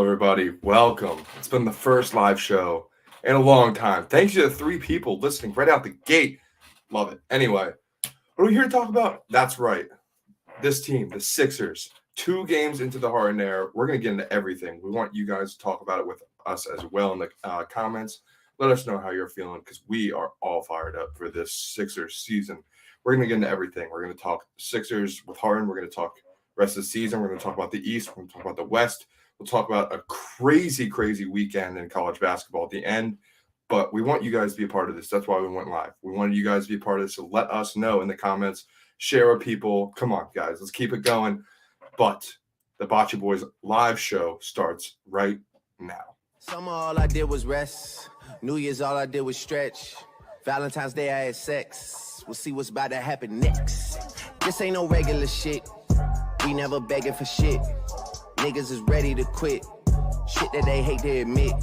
everybody. Welcome. It's been the first live show in a long time. Thanks to the 3 people listening right out the gate. Love it. Anyway, what are we here to talk about? That's right. This team, the Sixers, 2 games into the Harden era. We're going to get into everything. We want you guys to talk about it with us as well in the comments. Let us know how you're feeling because we are all fired up for this Sixers season. We're going to get into everything. We're going to talk Sixers with Harden. We're going to talk rest of the season. We're going to talk about the East. We're going to talk about the West. We'll talk about a crazy weekend in college basketball at the end. But we want you guys to be a part of this. That's why we went live. We wanted you guys to be a part of this. So let us know in the comments. Share with people. Come on, guys. Let's keep it going. But the Bachi Boys live show starts right now. Summer, all I did was rest. New Year's, all I did was stretch. Valentine's Day, I had sex. We'll see what's about to happen next. This ain't no regular shit. We never begging for shit. Niggas is ready to quit. Shit that they hate to admit.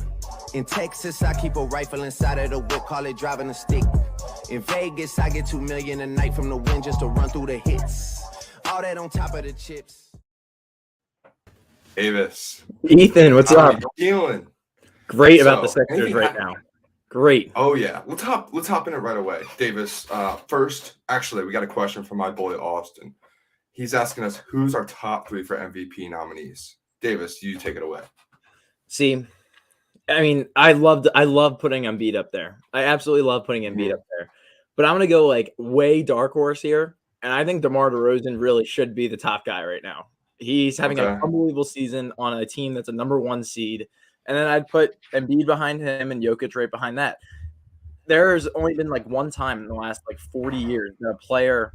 In Texas, I keep a rifle inside of the whip, call it driving a stick. In Vegas, I get $2 million a night from the wind just to run through the hits. All that on top of the chips. Avis. Ethan, what's up? How you feeling? Great about the Sixers right now. Great. Oh yeah, let's hop in it right away, Davis. First, actually, we got a question from my boy Austin. He's asking us who's our top 3 for MVP nominees. Davis, you take it away. See, I mean, I love putting Embiid up there. I absolutely love putting Embiid up there. But I'm gonna go like way dark horse here, and I think DeMar DeRozan really should be the top guy right now. He's having an unbelievable season on a team that's a number 1 seed. And then I'd put Embiid behind him and Jokic right behind that. There's only been like one time in the last like 40 years that a player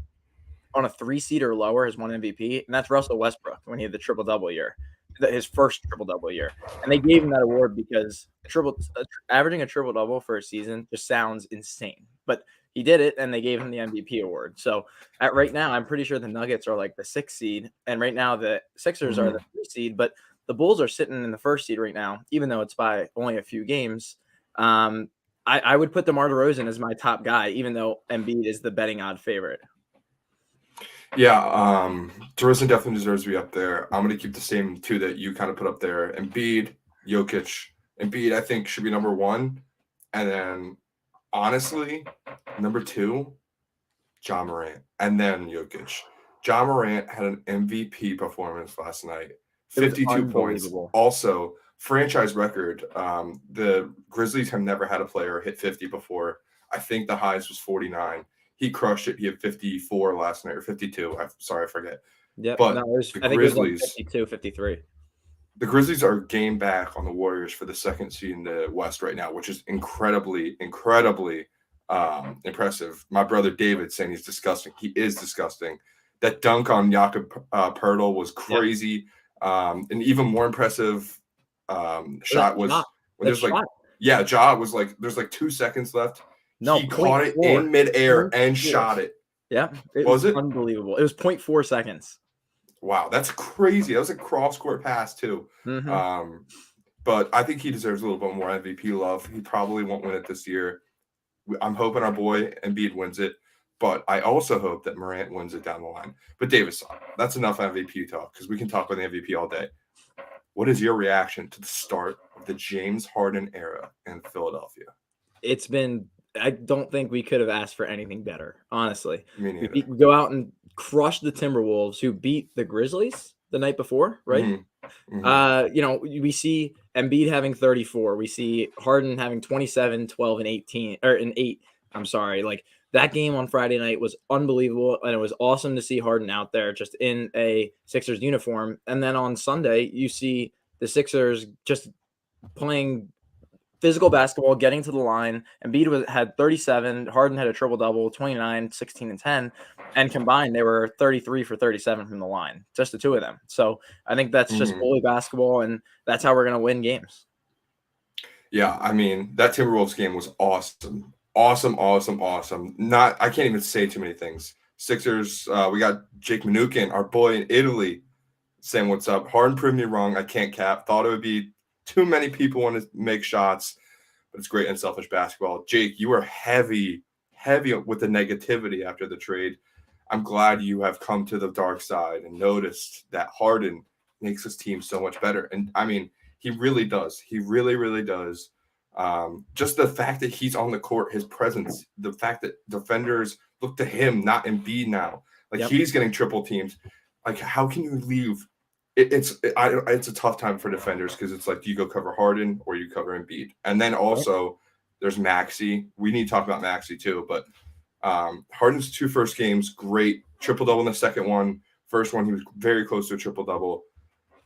on a 3 seed or lower has won MVP, and that's Russell Westbrook when he had the triple-double year, his first triple-double year. And they gave him that award because averaging a triple-double for a season just sounds insane. But he did it, and they gave him the MVP award. So right now, I'm pretty sure the Nuggets are like the 6th seed, and right now the Sixers are the 3 seed, but the Bulls are sitting in the 1st seed right now, even though it's by only a few games. I would put DeMar DeRozan as my top guy, even though Embiid is the betting odd favorite. Yeah, DeRozan definitely deserves to be up there. I'm going to keep the same 2 that you kind of put up there. Embiid, Jokic. Embiid, I think, should be number 1. And then, honestly, number 2, Ja Morant. And then Jokic. Ja Morant had an MVP performance last night. 52 points. Also, franchise record. The Grizzlies have never had a player hit 50 before. I think the highest was 49. He crushed it. He had 54 last night, or 52. I forget. Yeah, but no, the I think Grizzlies, it was like 52, 53. The Grizzlies are game back on the Warriors for the 2nd seed in the West right now, which is incredibly impressive. My brother David saying he's disgusting. He is disgusting. That dunk on Jakob Poeltl was crazy. An even more impressive shot was when there's like, Ja was like, there's like 2 seconds left. No, he caught it in midair and shot it. Yeah, it was unbelievable. It was 0.4 seconds. Wow, that's crazy. That was a cross-court pass too. But I think he deserves a little bit more MVP love. He probably won't win it this year. I'm hoping our boy Embiid wins it. But I also hope that Morant wins it down the line. But Davis, that's enough MVP talk because we can talk about the MVP all day. What is your reaction to the start of the James Harden era in Philadelphia? I don't think we could have asked for anything better, honestly. We go out and crush the Timberwolves, who beat the Grizzlies the night before, right? We see Embiid having 34. We see Harden having 27, 12, and 18, or an 8. I'm sorry. Like, that game on Friday night was unbelievable, and it was awesome to see Harden out there just in a Sixers uniform. And then on Sunday, you see the Sixers just playing physical basketball, getting to the line. Embiid had 37. Harden had a triple-double, 29, 16, and 10. And combined, they were 33 for 37 from the line, just the 2 of them. So I think that's just bully basketball, and that's how we're going to win games. Yeah, I mean, that Timberwolves game was awesome. Awesome. I can't even say too many things. Sixers, we got Jake Manukin, our boy in Italy, saying what's up. Harden proved me wrong. I can't cap. Thought it would be too many people want to make shots, but it's great and selfish basketball. Jake, you were heavy with the negativity after the trade. I'm glad you have come to the dark side and noticed that Harden makes his team so much better. And I mean, He really does. He really, really does. Just the fact that he's on the court, his presence, the fact that defenders look to him, not Embiid now. Like he's getting triple teams. Like how can you leave? It's a tough time for defenders because it's like, do you go cover Harden or you cover Embiid? And then also there's Maxey. We need to talk about Maxey too. But Harden's 2 first games, great. Triple-double in the second one. First one, he was very close to a triple-double.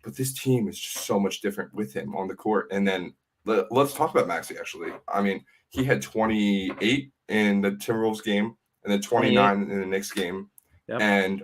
But this team is just so much different with him on the court. And then let's talk about Maxey, actually. I mean, he had 28 in the Timberwolves game and then 29 in the Knicks game. Yep. And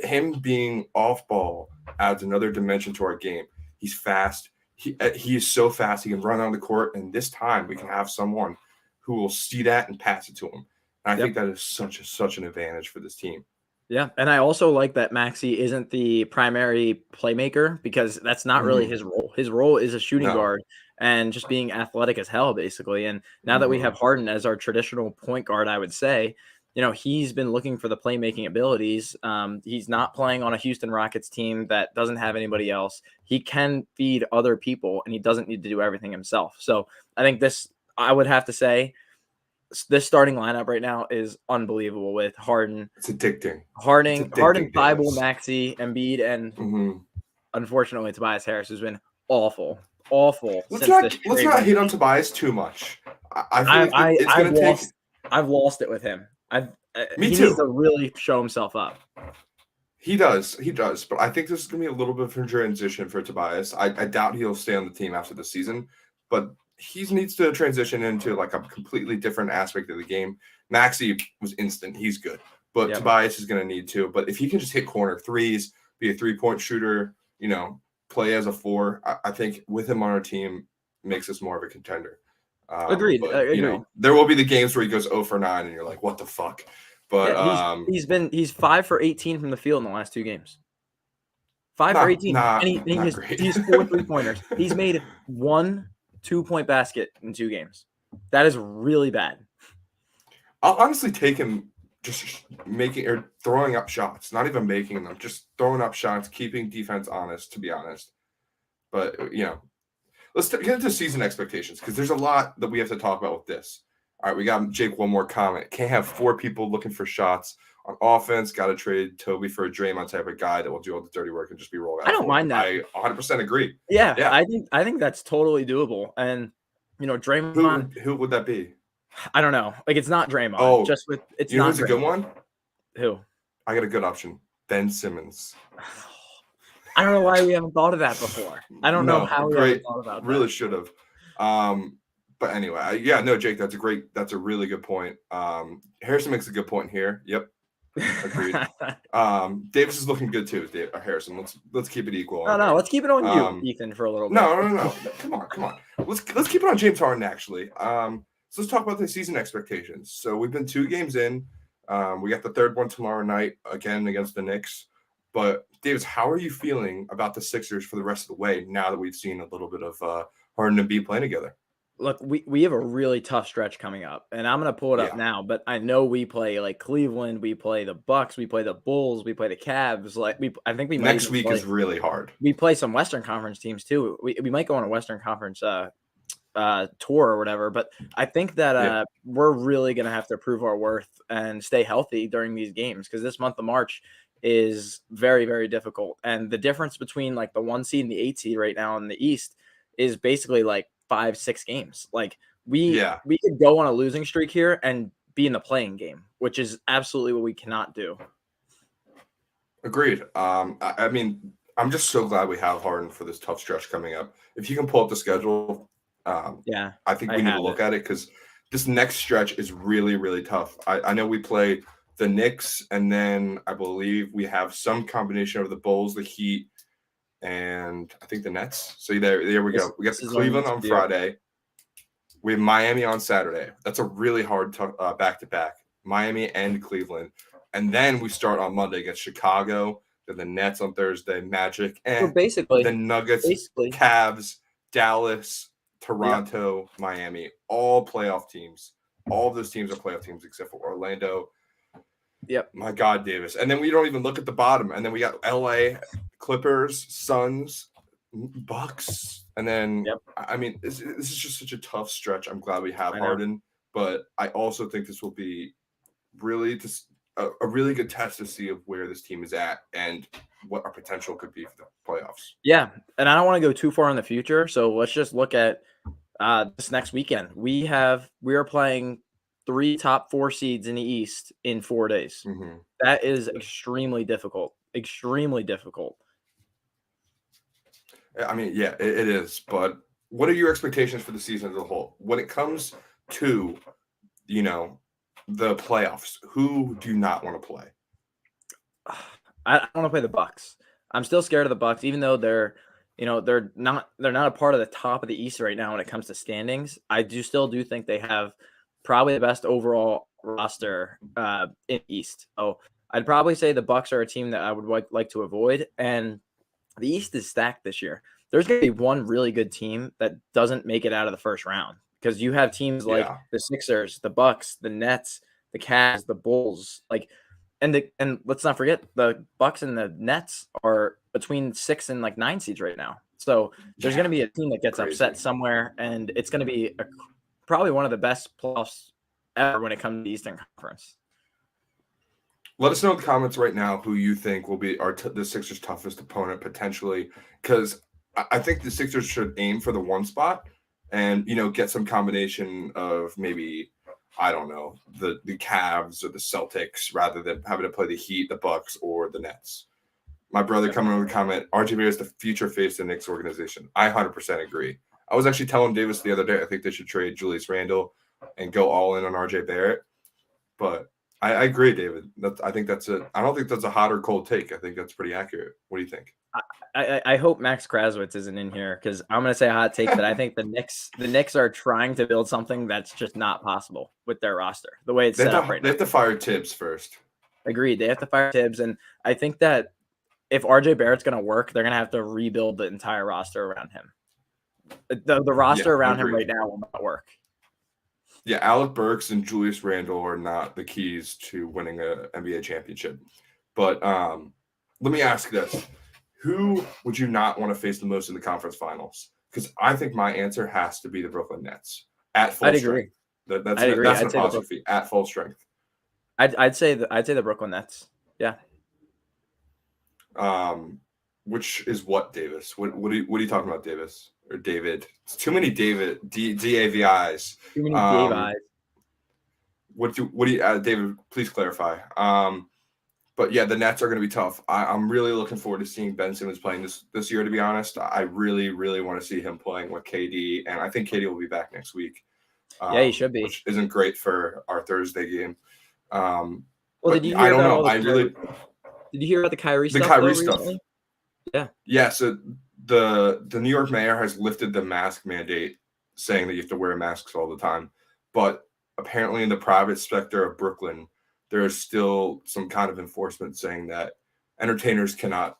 him being off ball adds another dimension to our game. He's fast. He is so fast. He can run on the court. And this time we can have someone who will see that and pass it to him. And I think that is such an advantage for this team. Yeah, and I also like that Maxey isn't the primary playmaker because that's not really his role. His role is a shooting guard and just being athletic as hell, basically. And now that we have Harden as our traditional point guard, I would say, he's been looking for the playmaking abilities. He's not playing on a Houston Rockets team that doesn't have anybody else. He can feed other people, and he doesn't need to do everything himself. So I think I would have to say, this starting lineup right now is unbelievable with Harden. It's addicting. Harden, Thibault, Maxey, Embiid, and unfortunately Tobias Harris has been awful. Let's not hate on Tobias too much. I've lost it with him. He needs to really show himself up. He does. But I think this is going to be a little bit of a transition for Tobias. I doubt he'll stay on the team after the season, but he needs to transition into like a completely different aspect of the game. Maxey was instant. He's good. But Tobias is going to need to. But if he can just hit corner threes, be a 3-point shooter, play as a 4, I think with him on our team makes us more of a contender. Agreed. Agreed. There will be the games where he goes 0 for 9 and you're like, what the fuck? But he's 5 for 18 from the field in the last 2 games. 5 for 18. And he's 4 3-pointers. He's made 1 2-point basket in 2 games. That is really bad. I'll honestly take him just making or throwing up shots, not even making them, just throwing up shots, keeping defense honest, to be honest. But, let's get into season expectations because there's a lot that we have to talk about with this. All right, we got Jake, one more comment. Can't have 4 people looking for shots on offense. Got to trade Toby for a Draymond type of guy that will do all the dirty work and just be rolled out. I don't mind that. I 100% agree. Yeah. I think that's totally doable. And Draymond, who would that be? I don't know. Like it's not Draymond. Oh, it's not. Who's a good one? Who? I got a good option. Ben Simmons. I don't know why we haven't thought of that before. I don't know how we haven't thought about that. Really should have. But anyway, Jake, that's a really good point. Harrison makes a good point here. Yep. Agreed. Davis is looking good too, Harrison. Let's keep it equal. No, let's keep it on you, Ethan, for a little bit. No. Come on. Let's keep it on James Harden, actually. So let's talk about the season expectations. So we've been 2 games in. We got the 3rd one tomorrow night, again against the Knicks. But Davis, how are you feeling about the Sixers for the rest of the way now that we've seen a little bit of Harden and Embiid playing together? Look, we have a really tough stretch coming up, and I'm going to pull it up now, but I know we play like Cleveland, we play the Bucks, we play the Bulls, we play the Cavs. I think we might next week is really hard. We play some Western Conference teams too. We might go on a Western Conference tour or whatever, but I think that we're really going to have to prove our worth and stay healthy during these games because this month of March is very, very difficult. And the difference between like the 1 seed and the 8 seed right now in the East is basically like 5-6 games. Like we could go on a losing streak here and be in the playing game, which is absolutely what we cannot do. Agreed. I mean, I'm just so glad we have Harden for this tough stretch coming up. If you can pull up the schedule, I think we need to look at it because this next stretch is really, really tough. I know we play the Knicks, and then I believe we have some combination of the Bulls, the Heat, and I think the Nets. So there we go. We got Cleveland on Friday. We have Miami on Saturday. That's a really hard back-to-back. Miami and Cleveland. And then we start on Monday against Chicago, then the Nets on Thursday, Magic, and basically, the Nuggets, Cavs, Dallas, Toronto, Miami, all playoff teams. All of those teams are playoff teams except for Orlando. Yep. My God, Davis. And then we don't even look at the bottom. And then we got LA, Clippers, Suns, Bucks, and then Yep. I mean, this is just such a tough stretch. I'm glad we have I know. Harden, but I also think this will be really just a really good test to see of where this team is at and what our potential could be for the playoffs. Yeah, and I don't want to go too far in the future, so let's just look at this next weekend. We are playing 3 top 4 seeds in the East in 4 days. Mm-hmm. That is extremely difficult. Extremely difficult. I mean, yeah, it is. But what are your expectations for the season as a whole? When it comes to, the playoffs, who do you not want to play? I want to play the Bucks. I'm still scared of the Bucks, even though they're not a part of the top of the East right now when it comes to standings. I still think they have probably the best overall roster in East. So I'd probably say the Bucks are a team that I would like to avoid. And the East is stacked this year. There's going to be one really good team that doesn't make it out of the first round because you have teams like the Sixers, the Bucks, the Nets, the Cavs, the Bulls, and let's not forget the Bucks and the Nets are between 6 and 9 seeds right now. So there's going to be a team that gets upset somewhere, and it's going to be probably one of the best playoffs ever when it comes to the Eastern Conference. Let us know in the comments right now who you think will be the Sixers' toughest opponent potentially, because I think the Sixers should aim for the 1 spot and get some combination of maybe, I don't know, the Cavs or the Celtics rather than having to play the Heat, the Bucks, or the Nets. My brother coming over to comment, RJ Barrett is the future face of the Knicks organization. I 100% agree. I was actually telling Davis the other day, I think they should trade Julius Randle and go all in on RJ Barrett. But I agree, David. I don't think that's a hot or cold take. I think that's pretty accurate. What do you think? I hope Max Krasowitz isn't in here because I'm going to say a hot take that I think the Knicks are trying to build something that's just not possible with their roster the way it's set up right now. They have to fire Tibbs first. Agreed. They have to fire Tibbs, and I think that if RJ Barrett's going to work, they're going to have to rebuild the entire roster around him. The roster around him right now will not work. Yeah, Alec Burks and Julius Randle are not the keys to winning an NBA championship. But let me ask this. Who would you not want to face the most in the conference finals? Because I think my answer has to be the Brooklyn Nets at full strength. That's an apostrophe, at full strength. I'd say the Brooklyn Nets. Yeah. Which is what, Davis? What are you talking about, Davis? Or David? It's too many David DAVIs. Too many DAVIs. What do you David? Please clarify. But yeah, the Nets are going to be tough. I'm really looking forward to seeing Ben Simmons playing this year. To be honest, I really, really want to see him playing with KD, and I think KD will be back next week. Yeah, he should be. Which isn't great for our Thursday game. Well, did you hear Did you hear about the Kyrie stuff? The Kyrie stuff. Recently? Yeah. Yeah. So the New York mayor has lifted the mask mandate, saying that you have to wear masks all the time. But apparently, in the private sector of Brooklyn, there is still some kind of enforcement saying that entertainers cannot,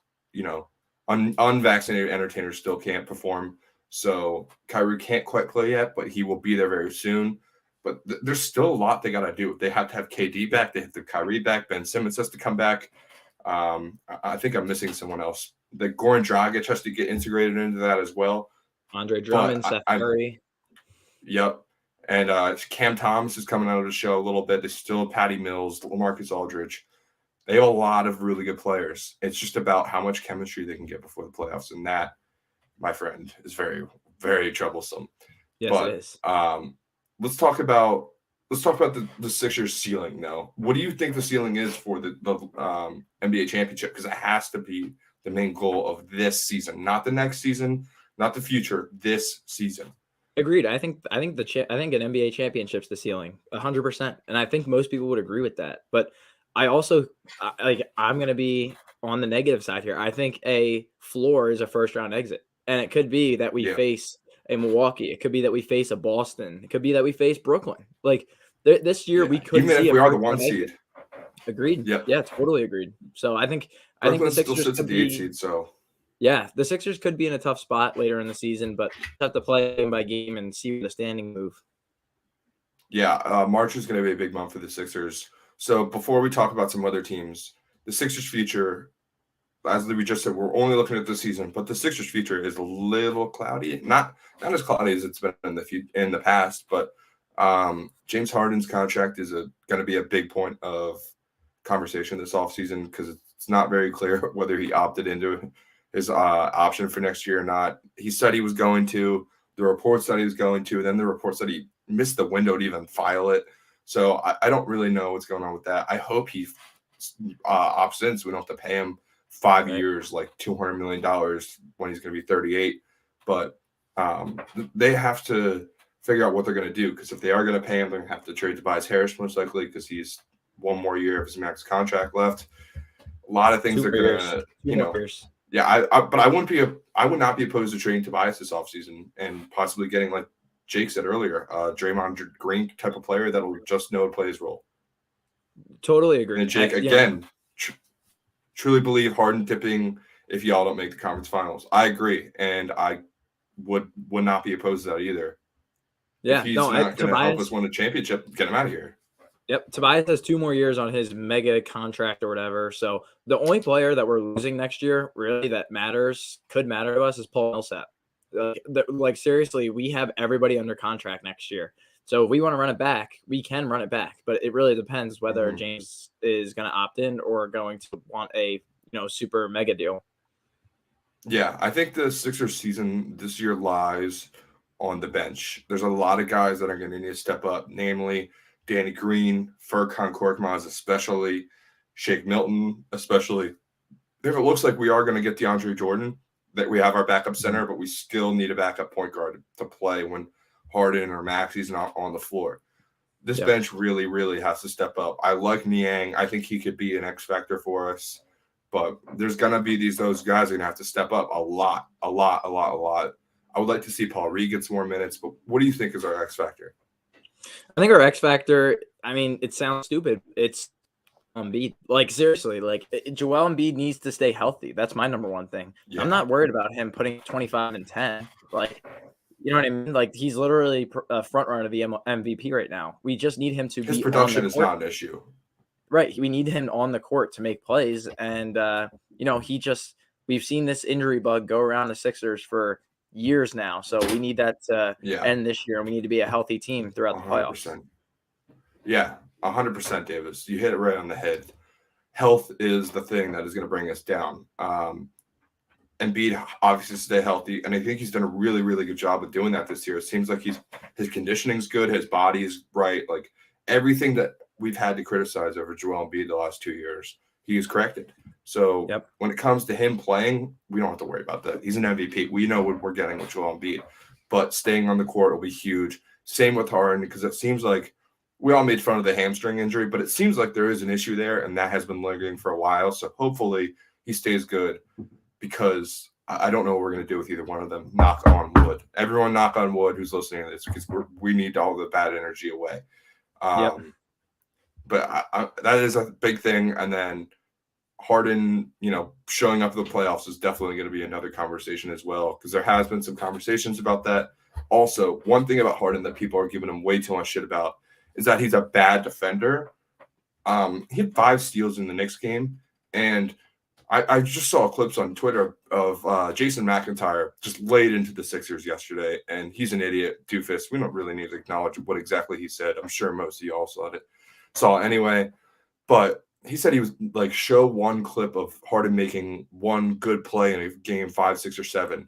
unvaccinated entertainers still can't perform. So Kyrie can't quite play yet, but he will be there very soon. But there's still a lot they got to do. They have to have KD back. They have to Kyrie back. Ben Simmons has to come back. I think I'm missing someone else. The Goran Dragic has to get integrated into that as well. Andre Drummond, Seth Curry. Yep. And Cam Thomas is coming out of the show a little bit. There's still Patty Mills, LaMarcus Aldridge. They have a lot of really good players. It's just about how much chemistry they can get before the playoffs. And that, my friend, is very, very troublesome. Yes, it is. Let's talk about the Sixers ceiling now. What do you think the ceiling is for the NBA championship? Because it has to be the main goal of this season, not the next season, not the future, this season. Agreed. I think an NBA championship's the ceiling, 100%, and I think most people would agree with that. But I also I'm going to be on the negative side here. I think a floor is a first round exit, and it could be that we face a Milwaukee. It could be that we face a Boston. It could be that we face Brooklyn. This year, we could even if we are the 1 seed. Agreed. Yep. Yeah, totally agreed. So I think Brooklyn the Sixers still sits at the 8 seed. So. Yeah, the Sixers could be in a tough spot later in the season, but have to play game by game and see the standing move. Yeah, March is going to be a big month for the Sixers. So before we talk about some other teams, the Sixers' future as we just said, we're only looking at this season, but the Sixers' future is a little cloudy. Not as cloudy as it's been in the past, but James Harden's contract is going to be a big point of conversation this offseason because it's not very clear whether he opted into his option for next year or not. He said he was going to. The reports said he was going to. Then the reports said he missed the window to even file it. So I don't really know what's going on with that. I hope he opts in so we don't have to pay him 5 years, like $200 million when he's going to be 38. But they have to figure out what they're going to do because if they are going to pay him, they're going to have to trade Tobias Harris most likely because he's one more year of his max contract left. A lot of things are going to, yeah. But I would not be opposed to trading Tobias this offseason and possibly getting, like Jake said earlier, Draymond Green type of player that'll just know to play his role. Totally agree. And Jake, again, truly believe Harden tipping if y'all don't make the conference finals. I agree, and I would not be opposed to that either. Yeah, if he's not going to help us win a championship, get him out of here. Yep, Tobias has 2 more years on his mega contract or whatever. So the only player that we're losing next year, really, that could matter to us, is Paul Millsap. Like seriously, we have everybody under contract next year. So if we want to run it back, we can run it back. But it really depends whether James is going to opt in or going to want a super mega deal. Yeah, I think the Sixers season this year lies on the bench. There's a lot of guys that are going to need to step up, namely Danny Green, Furkan Korkmaz, especially Shake Milton, especially. If it looks like we are going to get DeAndre Jordan, that we have our backup center, but we still need a backup point guard to play when Harden or Maxi's not on the floor. This bench really, really has to step up. I like Niang. I think he could be an X factor for us. But there's going to be those guys are going to have to step up a lot. I would like to see Paul Reed get some more minutes, but what do you think is our X factor? I think our X factor, I mean, it sounds stupid. It's Embiid. Like, seriously, like, Joel Embiid needs to stay healthy. That's my number one thing. Yeah. I'm not worried about him putting 25 and 10. Like, you know what I mean? Like, he's literally a front runner of the MVP right now. We just need him to be. His production is not an issue. Right. We need him on the court to make plays. And, we've seen this injury bug go around the Sixers for years now. So we need that to end this year, and we need to be a healthy team throughout the playoffs. Yeah, 100%, Davis. You hit it right on the head. Health is the thing that is going to bring us down. Embiid obviously stay healthy, and I think he's done a really, really good job of doing that this year. It seems like his conditioning's good, his body's right, like everything that we've had to criticize over Joel Embiid the last 2 years, he is corrected. So when it comes to him playing, we don't have to worry about that. He's an MVP. We know what we're getting with Joel Embiid, but staying on the court will be huge. Same with Harden, because it seems like we all made fun of the hamstring injury, but it seems like there is an issue there, and that has been lingering for a while. So hopefully he stays good, because I don't know what we're going to do with either one of them. Knock on wood. Everyone knock on wood who's listening to this, because we need all the bad energy away. But that is a big thing. And then Harden, showing up for the playoffs is definitely going to be another conversation as well, because there has been some conversations about that. Also, one thing about Harden that people are giving him way too much shit about is that he's a bad defender. He had 5 steals in the Knicks game, and I just saw clips on Twitter of Jason McIntyre just laid into the Sixers yesterday, and he's an idiot, doofus. We don't really need to acknowledge what exactly he said. I'm sure most of y'all saw it anyway, but he said he was like, show one clip of Harden making one good play in a game 5, 6, or 7.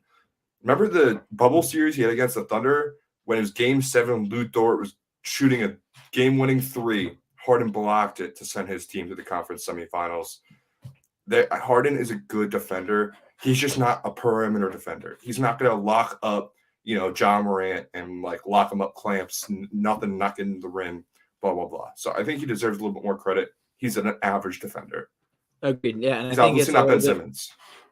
Remember the bubble series he had against the Thunder when it was game 7, Lou Dort was shooting a game-winning 3. Harden blocked it to send his team to the conference semifinals. Harden is a good defender. He's just not a perimeter defender. He's not going to lock up, John Morant and like lock him up clamps, nothing knocking the rim, blah, blah, blah. So I think he deserves a little bit more credit. He's an average defender. Agreed. Yeah, and he's I think obviously not Ben Simmons.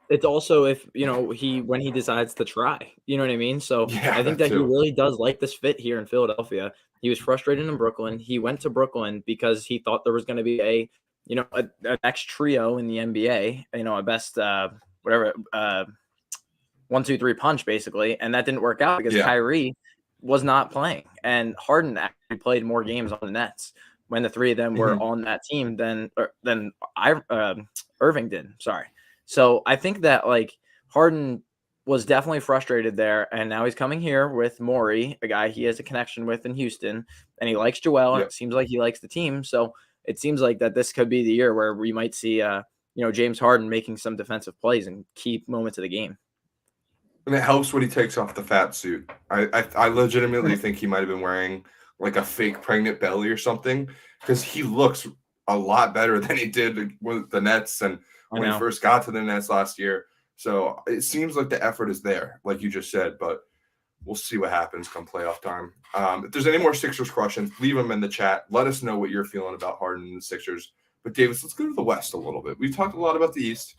It's also if when he decides to try, you know what I mean? So I think that he really does like this fit here in Philadelphia. He was frustrated in Brooklyn. He went to Brooklyn because he thought there was going to be a next trio in the NBA, a best 1, 2, 3 punch basically, and that didn't work out because Kyrie was not playing, and Harden actually played more games on the Nets when the 3 of them were on that team than Irving did. Sorry. So I think that like Harden was definitely frustrated there, and now he's coming here with Morey, a guy he has a connection with in Houston, and he likes Joel, and Yep. it seems like he likes the team. So it seems like that this could be the year where we might see, James Harden making some defensive plays and key moments of the game. And it helps when he takes off the fat suit. I legitimately think he might have been wearing like a fake pregnant belly or something, because he looks a lot better than he did with the Nets and when he first got to the Nets last year. So it seems like the effort is there, like you just said, but we'll see what happens come playoff time. If there's any more Sixers questions, leave them in the chat. Let us know what you're feeling about Harden and the Sixers. But Davis, let's go to the West a little bit. We've talked a lot about the East,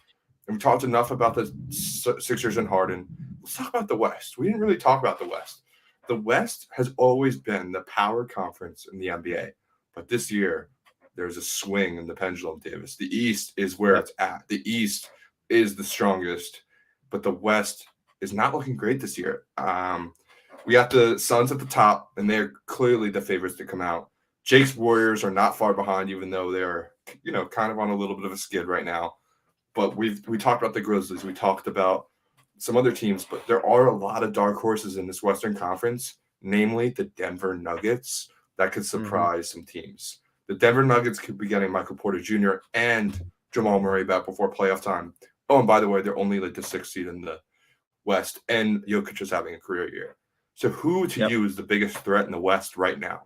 and we talked enough about the Sixers and Harden. Let's talk about the West. We didn't really talk about the West. The West has always been the power conference in the NBA, but this year there's a swing in the pendulum, Davis. The East is where it's at. The East is the strongest, but the West is not looking great this year. We got the Suns at the top, and they're clearly the favorites to come out. Jake's Warriors are not far behind, even though they're kind of on a little bit of a skid right now. But we talked about the Grizzlies. We talked about some other teams, but there are a lot of dark horses in this Western Conference, namely the Denver Nuggets, that could surprise some teams. The Denver Nuggets could be getting Michael Porter Jr. and Jamal Murray back before playoff time. Oh, and by the way, they're only like the 6th seed in the West, and Jokic is having a career year. So who to you is the biggest threat in the West right now?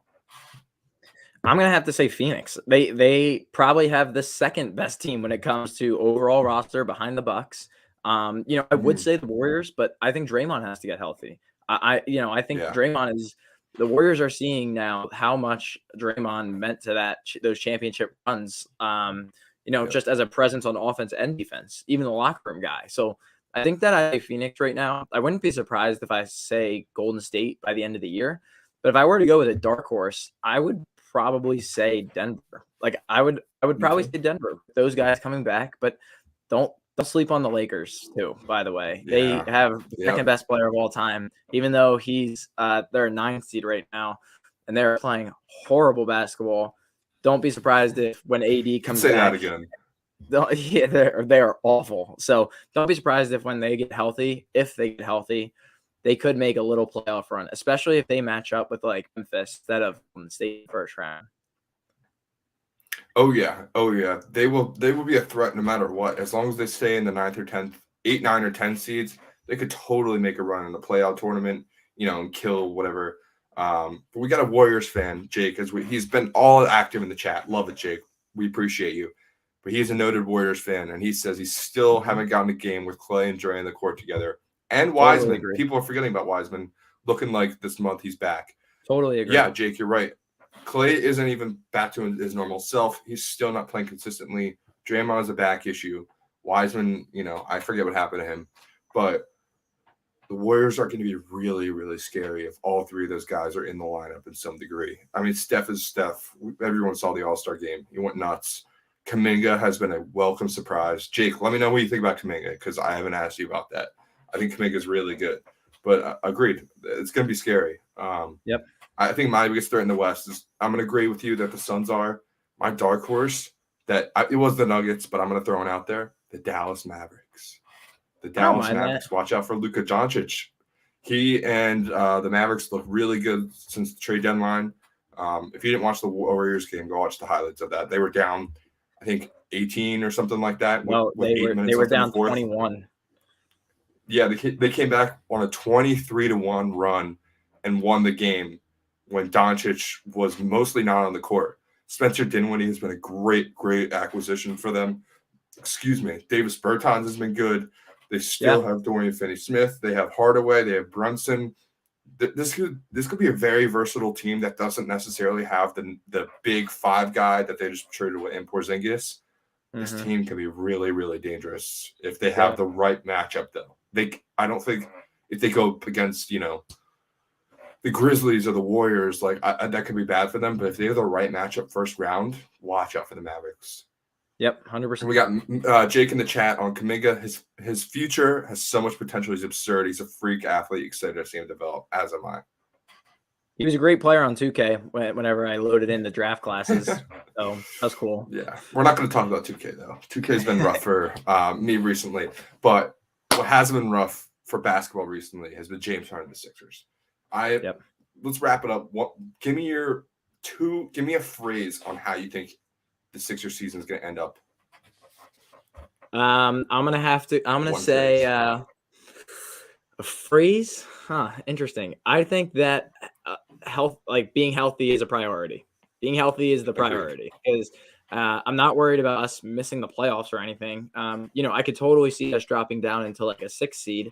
I'm going to have to say Phoenix. They probably have the second best team when it comes to overall roster behind the Bucks. I would say the Warriors, but I think Draymond has to get healthy. I think Draymond is – the Warriors are seeing now how much Draymond meant to those championship runs, just as a presence on offense and defense, even the locker room guy. So I think that I say Phoenix right now. I wouldn't be surprised if I say Golden State by the end of the year. But if I were to go with a dark horse, I would probably say Denver. Like I would probably say Denver. Those guys coming back, but don't sleep on the Lakers too, by the way. Yeah. They have the second best player of all time, even though he's they're 9th seed right now, and they're playing horrible basketball. Don't be surprised if when AD comes back. Say that again. Yeah, they are awful. So don't be surprised if when they get healthy, they could make a little playoff run, especially if they match up with like Memphis instead of the State first round. Oh yeah. They will be a threat no matter what. As long as they stay in the 9th or 10th, 8, 9, or 10 seeds, they could totally make a run in the playoff tournament, and kill whatever. But we got a Warriors fan, Jake, he's been all active in the chat. Love it, Jake. We appreciate you. But he's a noted Warriors fan, and he says he still haven't gotten a game with Clay and Dre in the court together. And Wiseman. Totally People are forgetting about Wiseman. Looking like this month he's back. Totally agree. Yeah, Jake, you're right. Clay isn't even back to his normal self. He's still not playing consistently. Draymond has a back issue. Wiseman, I forget what happened to him. But the Warriors are going to be really, really scary if all three of those guys are in the lineup in some degree. I mean, Steph is Steph. Everyone saw the All-Star game. He went nuts. Kuminga has been a welcome surprise. Jake, let me know what you think about Kuminga, because I haven't asked you about that. I think Kuminga is really good. But agreed, it's going to be scary. Yep. I think my biggest threat in the West is I'm going to agree with you that the Suns are my dark horse. It was the Nuggets, but I'm going to throw one out there: the Dallas Mavericks. The Dallas Mavericks. Watch out for Luka Doncic. He and the Mavericks look really good since the trade deadline. If you didn't watch the Warriors game, go watch the highlights of that. They were down, I think, 18 or something like that. No, they were down 21. Yeah, they came back on a 23-1 run and won the game when Doncic was mostly not on the court. Spencer Dinwiddie has been a great, great acquisition for them. Excuse me. Davis Bertans has been good. They still have Dorian Finney-Smith. They have Hardaway. They have Brunson. This could be a very versatile team that doesn't necessarily have the big 5 guy that they just traded away in Porzingis. This team can be really, really dangerous if they have the right matchup, though. I don't think if they go up against, the Grizzlies or the Warriors, that could be bad for them. But if they have the right matchup first round, watch out for the Mavericks. Yep, 100%. We got Jake in the chat on Kuminga. His future has so much potential. He's absurd. He's a freak athlete. Excited to see him develop, as am I. He was a great player on 2K whenever I loaded in the draft classes. So that's cool. Yeah, we're not going to talk about 2K though. 2K has been rough for me recently, but what has been rough for basketball recently has been James Harden and the Sixers. Let's wrap it up. Give me a phrase on how you think the Sixers season is going to end up. I'm gonna say a phrase. Interesting. I think that being healthy is a priority. Being healthy is the priority because I'm not worried about us missing the playoffs or anything. I could totally see us dropping down into like a 6th seed,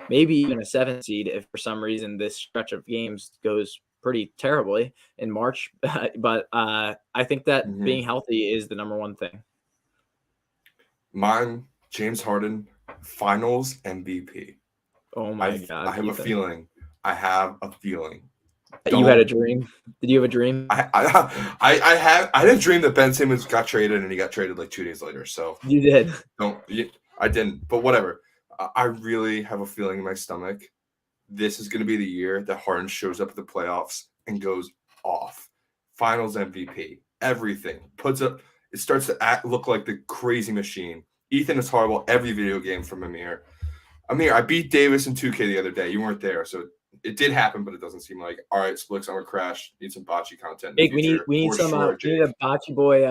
maybe even a 7th seed if for some reason this stretch of games goes pretty terribly in March. But I think that being healthy is the number one thing. Mine, James Harden, Finals MVP. Oh my God! I have a feeling. You had a dream. Did you have a dream? I had a dream that Ben Simmons got traded and he got traded like 2 days later. So you did. I didn't. But whatever. I really have a feeling in my stomach. This is going to be the year that Harden shows up at the playoffs and goes off. Finals MVP. Everything puts up. It starts to look like the crazy machine. Ethan is horrible. Every video game from Amir. I beat Davis in 2K the other day. You weren't there, so it did happen, but it doesn't seem like. All right, Splix, I'm gonna crash. Need some Bachi content. Jake, we need we need a Bachi boy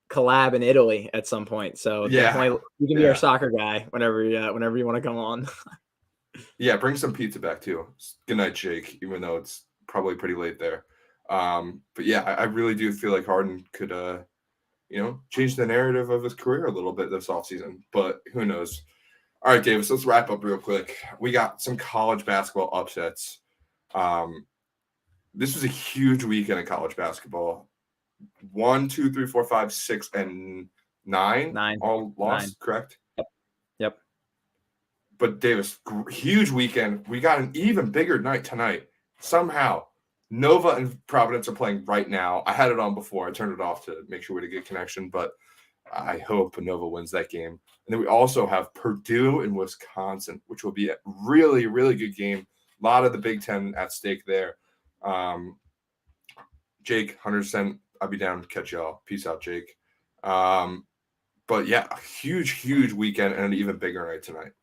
collab in Italy at some point. So definitely, you can be our soccer guy whenever you want to come on. Yeah, bring some pizza back too. Good night, Jake. Even though it's probably pretty late there. But yeah, I really do feel like Harden could change the narrative of his career a little bit this offseason. But who knows? All right, Davis, let's wrap up real quick. We got some college basketball upsets. This was a huge weekend of college basketball. 1, 2, 3, 4, 5, 6, and 9 all lost, correct? Yep. But Davis, huge weekend. We got an even bigger night tonight. Somehow, Nova and Providence are playing right now. I had it on before. I turned it off to make sure we had a good connection, but I hope Nova wins that game. And then we also have Purdue and Wisconsin, which will be a really, really good game. A lot of the Big Ten at stake there. Jake, 100%. I'll be down to catch y'all. Peace out, Jake. But yeah, a huge, huge weekend and an even bigger night tonight.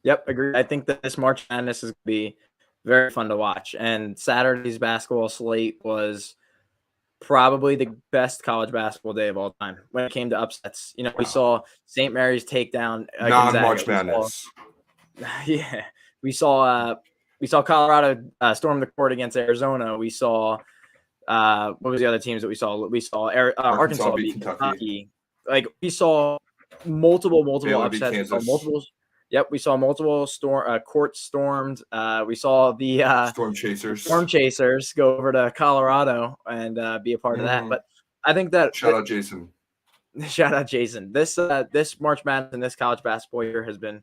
Yep, agree. I think that this March Madness is going to be very fun to watch. And Saturday's basketball slate was probably the best college basketball day of all time when it came to upsets. We saw St. Mary's take down non-March Madness. We saw Colorado storm the court against Arizona. We saw what was the other teams that we saw? We saw Arkansas beat Kentucky. Like we saw multiple upsets. We saw multiple courts stormed. We saw the Storm Chasers go over to Colorado and be a part of that. But I think that shout out Jason. This March Madness and this college basketball year has been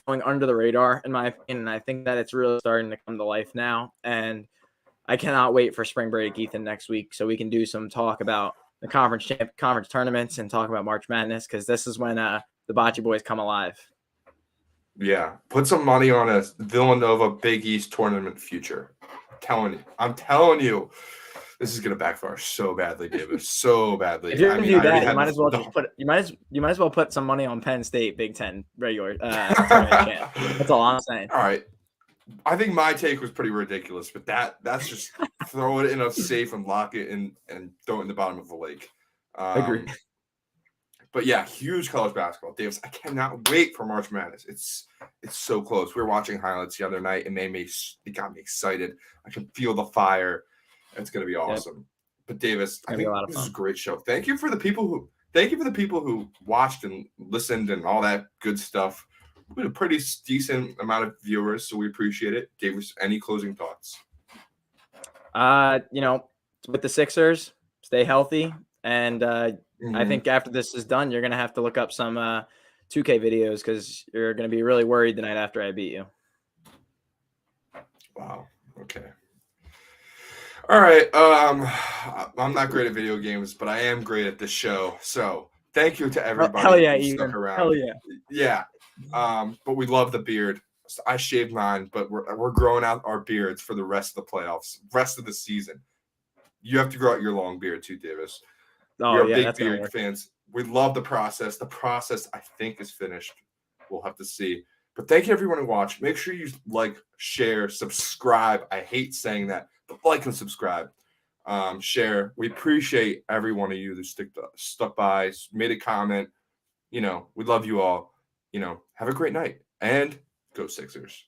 going under the radar in my opinion. And I think that it's really starting to come to life now. And I cannot wait for spring break, Ethan, next week, so we can do some talk about the conference tournaments and talk about March Madness because this is when the Bachi boys come alive. Yeah, put some money on a Villanova Big East tournament future. I'm telling you, this is gonna backfire so badly, Davis. So badly. If you're gonna do that, you might as well just you might as well put some money on Penn State Big Ten regular tournament champ. That's all I'm saying. All right. I think my take was pretty ridiculous, but that's just throw it in a safe and lock it and throw it in the bottom of the lake. Agreed. But yeah, huge college basketball. Davis, I cannot wait for March Madness. It's so close. We were watching highlights the other night, and it got me excited. I can feel the fire. It's going to be awesome. Yep. But Davis, I think this is a great show. Thank you for the people who watched and listened and all that good stuff. We had a pretty decent amount of viewers, so we appreciate it. Davis, any closing thoughts? With the Sixers, stay healthy, and I think after this is done, you're going to have to look up some 2K videos because you're going to be really worried the night after I beat you. Wow. Okay. All right. I'm not great at video games, but I am great at this show. So thank you to everybody Hell yeah, who stuck around. Hell yeah. Yeah. But we love the beard. I shaved mine, but we're growing out our beards for the rest of the playoffs, rest of the season. You have to grow out your long beard too, Davis. Oh, We are yeah, big that's gonna beard work. fans. We love the process. The process, I think, is finished. We'll have to see. But thank you, everyone who watched. Make sure you like, share, subscribe. I hate saying that, but like and subscribe. Share. We appreciate every one of you who stuck by, made a comment. We love you all. Have a great night and go Sixers.